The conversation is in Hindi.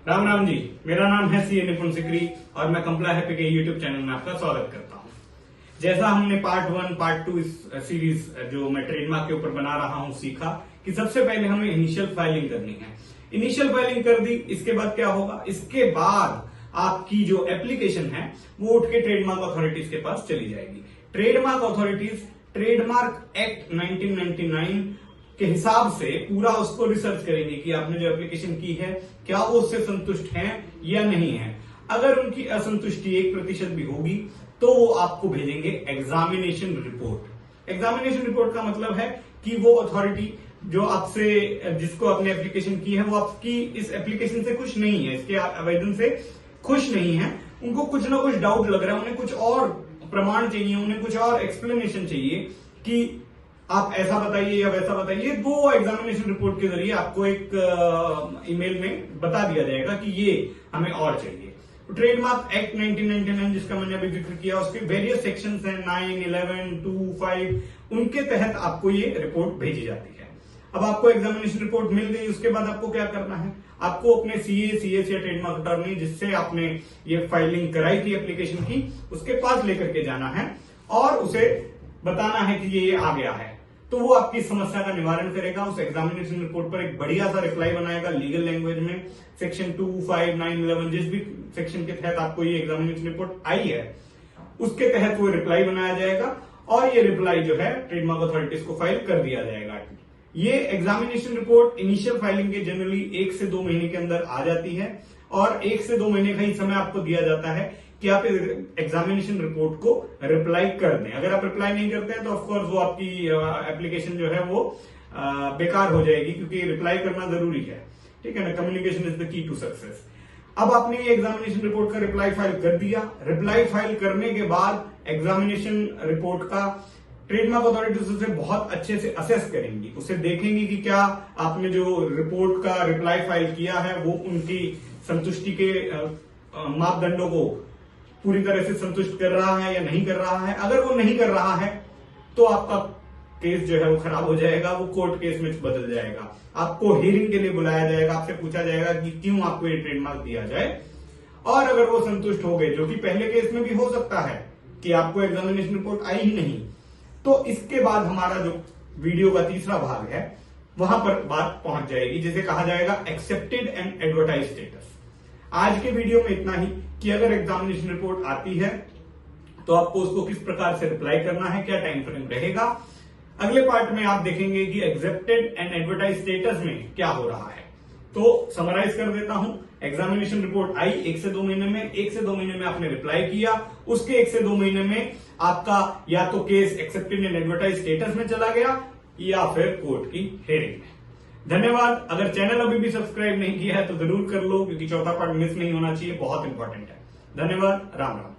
राम राम जी। मेरा नाम है सीए निपुण सिकरी और मैं कंप्ला हैप्पी के यूट्यूब चैनल में आपका स्वागत करता हूं। जैसा हमने पार्ट 1 पार्ट 2 इस सीरीज जो मैं ट्रेडमार्क के ऊपर बना रहा हूं सीखा कि सबसे पहले हमें इनिशियल फाइलिंग करनी है। इनिशियल फाइलिंग कर दी, इसके बाद क्या होगा, इसके बाद आपकी जो एप्लीकेशन है वो उठ के ट्रेडमार्क अथॉरिटीज के पास चली जाएगी। ट्रेडमार्क अथॉरिटीज ट्रेडमार्क एक्ट 1999 के हिसाब से पूरा उसको रिसर्च करेंगे कि आपने जो एप्लीकेशन की है क्या वो उससे संतुष्ट हैं या नहीं है। अगर उनकी असंतुष्टि 1% भी होगी तो वो आपको भेजेंगे एग्जामिनेशन रिपोर्ट। एग्जामिनेशन रिपोर्ट का मतलब है कि वो अथॉरिटी जो आपसे जिसको आपने एप्लीकेशन की है वो आपकी इस एप्लीकेशन से खुश नहीं है, इसके आवेदन से खुश नहीं है, उनको कुछ ना कुछ डाउट लग रहा है, उन्हें कुछ और प्रमाण चाहिए, उन्हें कुछ और एक्सप्लेनेशन चाहिए कि आप ऐसा बताइए या वैसा बताइए। वो एग्जामिनेशन रिपोर्ट के जरिए आपको एक ईमेल में बता दिया जाएगा कि ये हमें और चाहिए। ट्रेडमार्क एक्ट 1999 जिसका मैंने अभी जिक्र किया उसके वेरियस सेक्शंस हैं 9, 11, 2, 5, उनके तहत आपको ये रिपोर्ट भेजी जाती है। अब आपको एग्जामिनेशन रिपोर्ट मिल गई, उसके बाद आपको क्या करना है, आपको अपने सीए, सीएस या ट्रेडमार्क अटॉर्नी जिससे आपने ये फाइलिंग कराई थी एप्लीकेशन की, उसके पास लेकर के जाना है और उसे बताना है कि ये आ गया है। तो वो आपकी समस्या का निवारण करेगा। उस एग्जामिनेशन रिपोर्ट पर एक बढ़िया सा रिप्लाई बनाएगा लीगल लैंग्वेज में। सेक्शन 2, 5, 9, 11 जिस भी सेक्शन के तहत आपको ये एग्जामिनेशन रिपोर्ट आई है उसके तहत वो रिप्लाई बनाया जाएगा और ये रिप्लाई जो है ट्रेडमार्क अथॉरिटीज को फाइल कर दिया जाएगा। ये एग्जामिनेशन रिपोर्ट इनिशियल फाइलिंग के जनरली 1 से 2 महीने के अंदर आ जाती है और 1 से 2 महीने का ही समय आपको दिया जाता है कि आप एग्जामिनेशन रिपोर्ट को रिप्लाई कर दें। अगर आप रिप्लाई नहीं करते हैं तो ऑफकोर्स वो आपकी एप्लीकेशन जो है वो बेकार हो जाएगी, क्योंकि रिप्लाई करना जरूरी है, ठीक है ना। Communication is the key to success. अब आपने ये एग्जामिनेशन रिपोर्ट का रिप्लाई फाइल कर दिया। रिप्लाई फाइल करने के बाद एग्जामिनेशन रिपोर्ट का ट्रेडमार्क अथॉरिटीज उसे बहुत अच्छे से असेस करेंगी, उसे देखेंगी कि क्या आपने जो रिपोर्ट का रिप्लाई फाइल किया है वो उनकी संतुष्टि के मापदंडों को पूरी तरह से संतुष्ट कर रहा है या नहीं कर रहा है। अगर वो नहीं कर रहा है तो आपका केस जो है वो खराब हो जाएगा, वो कोर्ट केस में बदल जाएगा। आपको हियरिंग के लिए बुलाया जाएगा, आपसे पूछा जाएगा कि क्यों आपको ये ट्रेडमार्क दिया जाए। और अगर वो संतुष्ट हो गए, जो कि पहले केस में भी हो सकता है कि आपको एग्जामिनेशन रिपोर्ट आई ही नहीं, तो इसके बाद हमारा जो वीडियो का तीसरा भाग है वहां पर बात पहुंच जाएगी, जिसे कहा जाएगा एक्सेप्टेड एंड एडवर्टाइज स्टेटस। आज के वीडियो में इतना ही कि अगर एग्जामिनेशन रिपोर्ट आती है तो आपको उसको किस प्रकार से रिप्लाई करना है, क्या टाइम फ्रेम रहेगा। अगले पार्ट में आप देखेंगे कि एक्सेप्टेड एंड एडवर्टाइज स्टेटस में क्या हो रहा है। तो समराइज कर देता हूं, एग्जामिनेशन रिपोर्ट आई 1 से 2 महीने में, 1 से 2 महीने में आपने रिप्लाई किया, उसके 1 से 2 महीने में आपका या तो case accepted and advertise status में चला गया या फिर कोर्ट की हियरिंग में। धन्यवाद। अगर चैनल अभी भी सब्सक्राइब नहीं किया है तो जरूर कर लो, क्योंकि चौथा पार्ट मिस नहीं होना चाहिए, बहुत इंपॉर्टेंट है। धन्यवाद। राम राम।